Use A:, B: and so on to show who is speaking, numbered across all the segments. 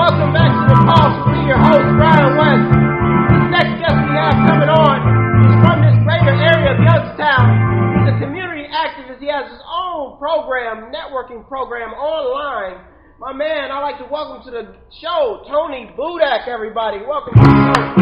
A: welcome back to the Pulse with your host, Brian West. This next guest we have coming on is from this greater area of Youngstown. He's a community activist. He has his own program, networking program online. My man, I'd like to welcome to the show, Toni Budak, everybody. Welcome to the show.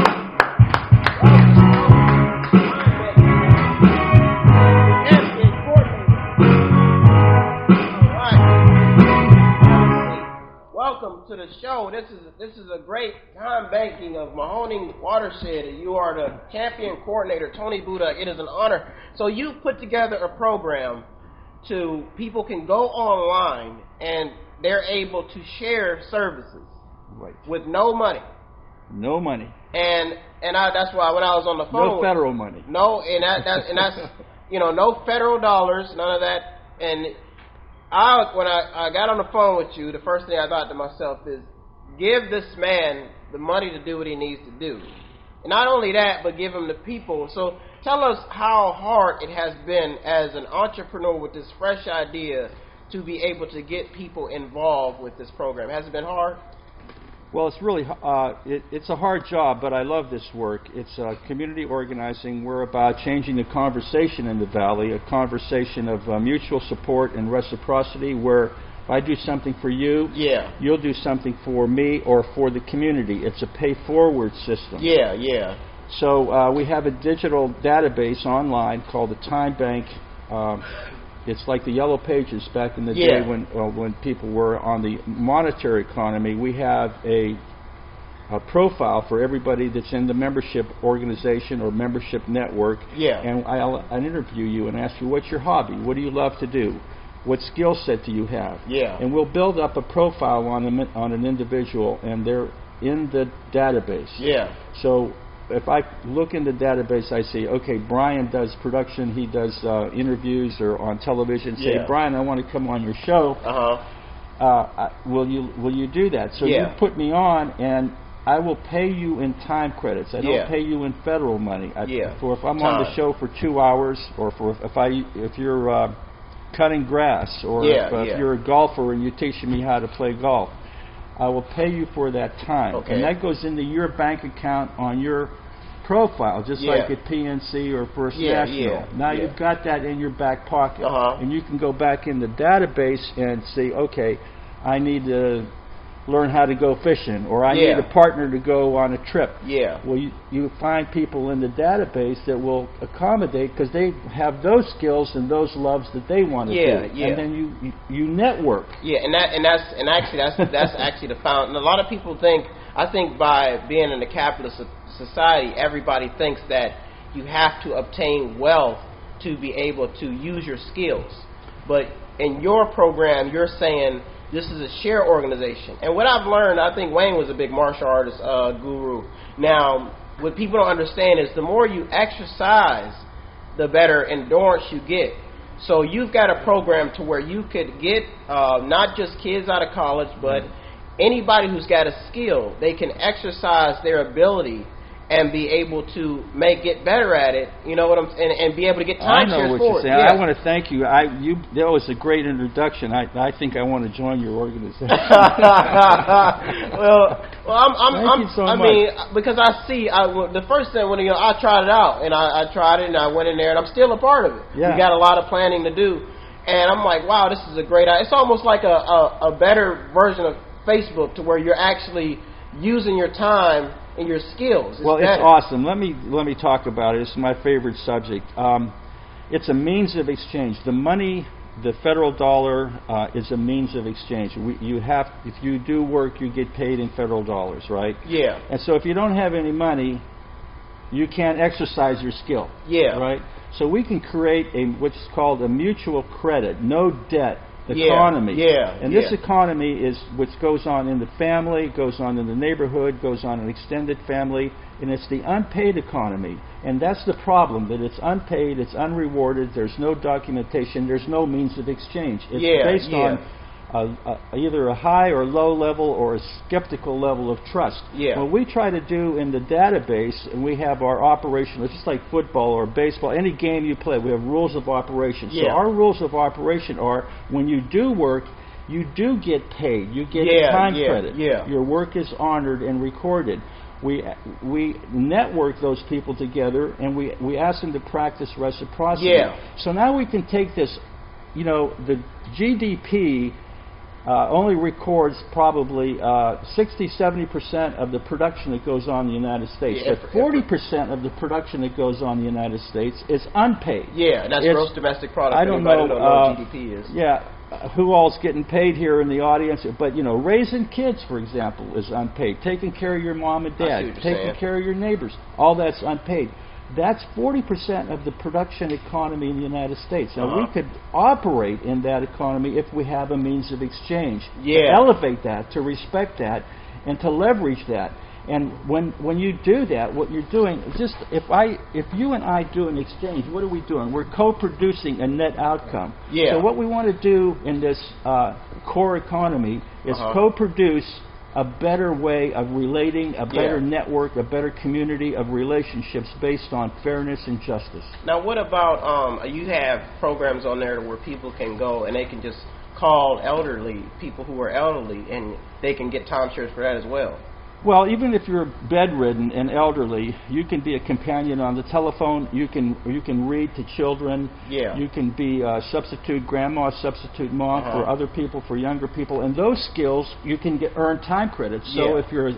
A: Welcome to the show. This is a great time banking of Mahoning Watershed, and you are the champion coordinator, Toni Budak. It is an honor. So you put together a program to people can go online and they're able to share services with no money.
B: No money.
A: And that's why when I was on the phone,
B: no federal money.
A: No, and that's no federal dollars, none of that. And when I got on the phone with you, the first thing I thought to myself is, give this man the money to do what he needs to do. And not only that, but give him the people. So tell us how hard it has been as an entrepreneur with this fresh idea to be able to get people involved with this program. Has it been hard?
B: Well, it's really it's a hard job, but I love this work. It's community organizing. We're about changing the conversation in the Valley, a conversation of mutual support and reciprocity, where if I do something for you, you'll do something for me or for the community. It's a pay-forward system.
A: Yeah.
B: So we have a digital database online called the Time Bank. It's like the Yellow Pages back in the day when people were on the monetary economy. We have a profile for everybody that's in the membership organization or membership network. And I'll interview you and ask you, what's your hobby? What do you love to do? What skill set do you have? And we'll build up a profile on an individual, and they're in the database. So if I look in the database, I see, okay, Brian does production, he does interviews or on television. Say, Brian, I want to come on your show. Will you do that? So you put me on, and I will pay you in time credits. I don't pay you in federal money. For if I'm on the show for 2 hours, or for if you're cutting grass, or if you're a golfer and you're teaching me how to play golf, I will pay you for that time. And that goes into your bank account on your profile, just like at PNC or First National. Now you've got that in your back pocket. And you can go back in the database and say, okay, I need to learn how to go fishing, or I need a partner to go on a trip. Well, you find people in the database that will accommodate, because they have those skills and those loves that they want to do. And then you network. That's actually the found. And a lot of people I think by being in a capitalist society, everybody thinks that you have to obtain wealth to be able to use your skills. But in your program, you're saying this is a share organization. And what I've learned, I think Wayne was a big martial artist guru. Now, what people don't understand is the more you exercise, the better endurance you get. So you've got a program to where you could get not just kids out of college, but anybody who's got a skill, they can exercise their ability and be able to get better at it, you know what I'm saying, and be able to get time shares for it. I want to thank you. That was a great introduction. I think I want to join your organization.
A: I'm
B: so much.
A: mean, because I see, the first thing when I tried it out, and I tried it, and I went in there, and I'm still a part of it. We got a lot of planning to do, and I'm like, wow, this is a great idea. It's almost like a better version of Facebook, to where you're actually using your time and your skills. It's
B: awesome. Let me talk about it. It's my favorite subject. It's a means of exchange. The money, the federal dollar, is a means of exchange. If you do work, you get paid in federal dollars, right? And so if you don't have any money, you can't exercise your skill. Right? So we can create what's called a mutual credit, no debt economy. And this economy is what goes on in the family, goes on in the neighborhood, goes on in extended family, and it's the unpaid economy. And that's the problem, that it's unpaid, it's unrewarded, there's no documentation, there's no means of exchange. It's based on either a high or low level or a skeptical level of trust. What we try to do in the database, and we have our operation, it's just like football or baseball, any game you play, we have rules of operation. So our rules of operation are, when you do work, you do get paid. You get time credit. Your work is honored and recorded. We network those people together, and we ask them to practice reciprocity. So now we can take this, you know, the GDP only records probably 60-70% of the production that goes on in the United States. But 40% of the production that goes on in the United States is unpaid.
A: And that's gross domestic product.
B: I don't know
A: what GDP is.
B: Who all's getting paid here in the audience, but you know, raising kids, for example, is unpaid. Taking care of your mom and dad, taking care of your neighbors, all that's unpaid. That's 40% of the production economy in the United States. Now, we could operate in that economy if we have a means of exchange, to elevate that, to respect that, and to leverage that. And when you do that, what you're doing, just if you and I do an exchange, what are we doing? We're co-producing a net outcome. So what we want to do in this core economy is co-produce a better way of relating, a better network, a better community of relationships based on fairness and justice.
A: Now, what about you have programs on there where people can go and they can just call people who are elderly, and they can get timeshares for that as well?
B: Well, even if you're bedridden and elderly, you can be a companion on the telephone. You can read to children. You can be a substitute grandma, substitute mom for other people, for younger people. And those skills, you can earn time credits. So if you're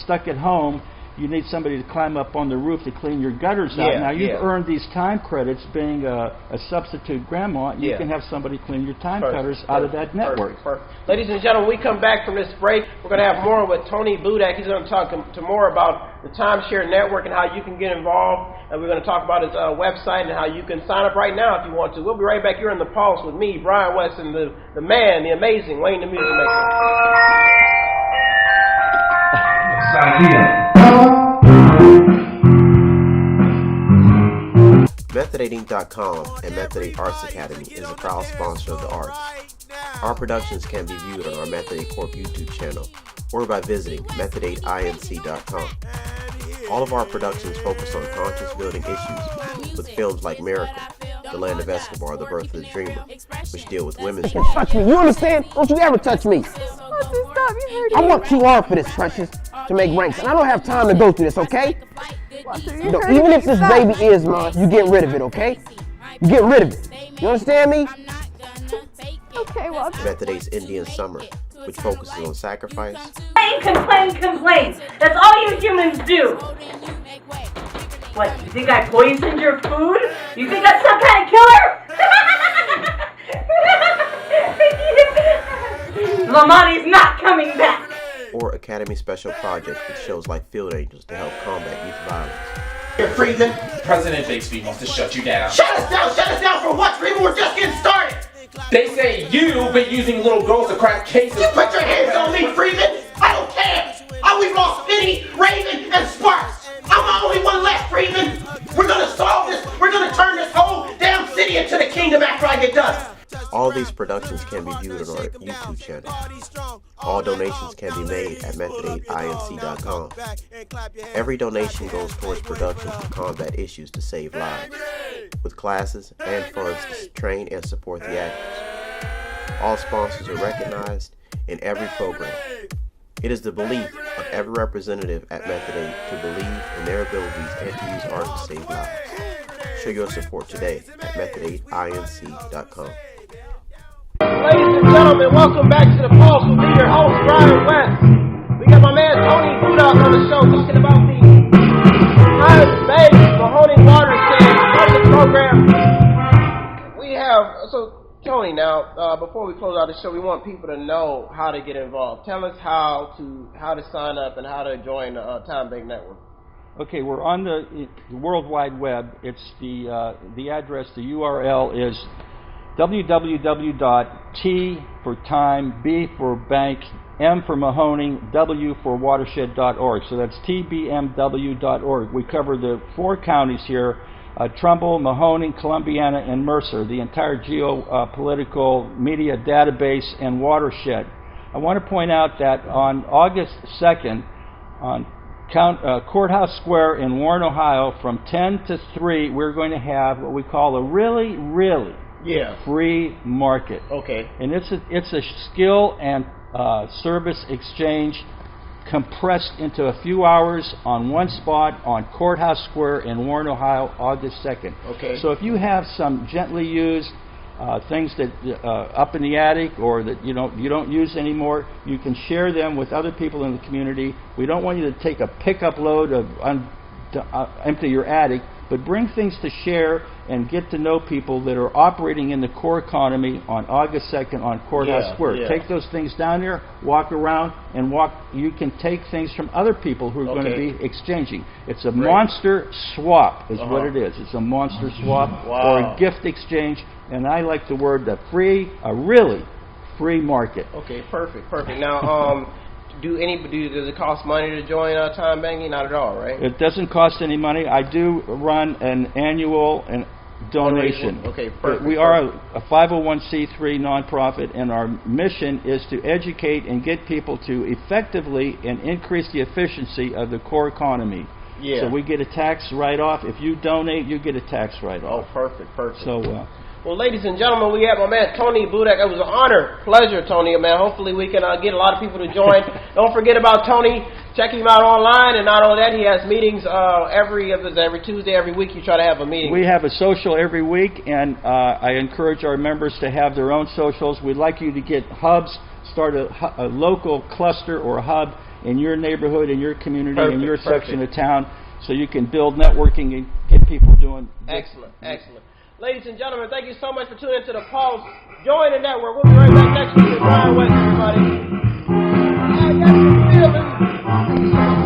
B: stuck at home, you need somebody to climb up on the roof to clean your gutters out. Now, you've earned these time credits being a substitute grandma. You can have somebody clean your time gutters out of that network.
A: Ladies and gentlemen, we come back from this break. We're going to have more with Toni Budak. He's going to talk to more about the timeshare network and how you can get involved. And we're going to talk about his website and how you can sign up right now if you want to. We'll be right back here in The Pulse with me, Brian West, and the man, the amazing Wayne the Music Maker.
C: Method8Inc.com and Method8 Arts Academy is a proud sponsor of the arts. Our productions can be viewed on our Method8 Corp YouTube channel or by visiting Method8Inc.com. All of our productions focus on conscious building issues with films like Miracle, The Land of Escobar, The Birth of the Dreamer, which deal with women's issues.
D: Touch me, you understand? Don't you ever touch me. I want QR for this, Precious, to make ranks, and I don't have time to go through this, okay? Even if this baby is mine, you get rid of it, okay? You get rid of it. You understand me?
E: Okay, well.
C: Method8's Indian Summer, which focuses on sacrifice.
F: Complain. That's all you humans do. What, you think I poisoned your food? You think I'm some kind of killer? Lamani's not coming back.
C: Or Academy Special Projects with shows like Field Angels to help combat youth violence.
G: Here, Friedman. President Bixby wants to shut you down.
H: Shut us down for what, Friedman? We're just getting started.
G: They say you've been using little girls to crack cases.
H: You put your hands on me, Friedman. I don't care. We've lost Penny, Raven, and Sparks. I'm the only one left, Friedman. We're gonna solve this. We're gonna turn this whole damn city into the kingdom after I get done.
C: All these productions can be viewed on our YouTube channel. All donations can be made at Method8Inc.com. Every donation goes towards productions to combat issues to save lives, with classes and funds to train and support the actors. All sponsors are recognized in every program. It is the belief of every representative at Method8 to believe in their abilities and to use art to save lives. Show your support today at Method8Inc.com.
A: Ladies and gentlemen, welcome back to The Pulse with me, your host, Brian West. We got my man Toni Budak on the show talking about the time-based Mahoney watershed part of the program. We have, Toni, now, before we close out the show, we want people to know how to get involved. Tell us how to sign up and how to join the Time Bank Network.
B: Okay, we're on the World Wide Web. It's the address, the URL is www.T for time, B for bank, M for Mahoning, W for watershed.org. So that's tbmw.org. We cover the 4 counties here, Trumbull, Mahoning, Columbiana, and Mercer, the entire geopolitical media database and watershed. I want to point out that on August 2nd, on Courthouse Square in Warren, Ohio, from 10 to 3, we're going to have what we call a really
A: Yeah.
B: Free market.
A: Okay.
B: And it's a skill and service exchange compressed into a few hours on one spot on Courthouse Square in Warren, Ohio, August 2nd.
A: Okay.
B: So if you have some gently used things that up in the attic or that you don't use anymore, you can share them with other people in the community. We don't want you to take a pickup load of empty your attic, but bring things to share and get to know people that are operating in the core economy on August 2nd on Courthouse Square.
A: Yeah.
B: Take those things down there, walk around, and you can take things from other people who are going to be exchanging. It's a monster swap is what it is. It's a monster swap or a gift exchange, and I like the word a really free market.
A: Okay, perfect. Now, does it cost money to join Time Banking? Not at all, right?
B: It doesn't cost any money. I do run an annual donation.
A: Okay, perfect.
B: We are a 501c3 nonprofit, and our mission is to educate and get people to effectively and increase the efficiency of the core economy.
A: Yeah.
B: So we get a tax write-off. If you donate, you get a tax write-off.
A: Oh, perfect.
B: So.
A: Well, ladies and gentlemen, we have my man Toni Budak. It was an honor, pleasure, Toni, man. Hopefully we can get a lot of people to join. Don't forget about Toni. Check him out online, and not only that, he has meetings every Tuesday, every week. You try to have a meeting.
B: We have a social every week, and I encourage our members to have their own socials. We'd like you to get hubs, start a local cluster or a hub in your neighborhood, in your community, in your section of town, so you can build networking and get people doing.
A: Excellent. Ladies and gentlemen, thank you so much for tuning into The Pulse. Join the network. We'll be right back next week with Brian West, everybody. I got some feelings.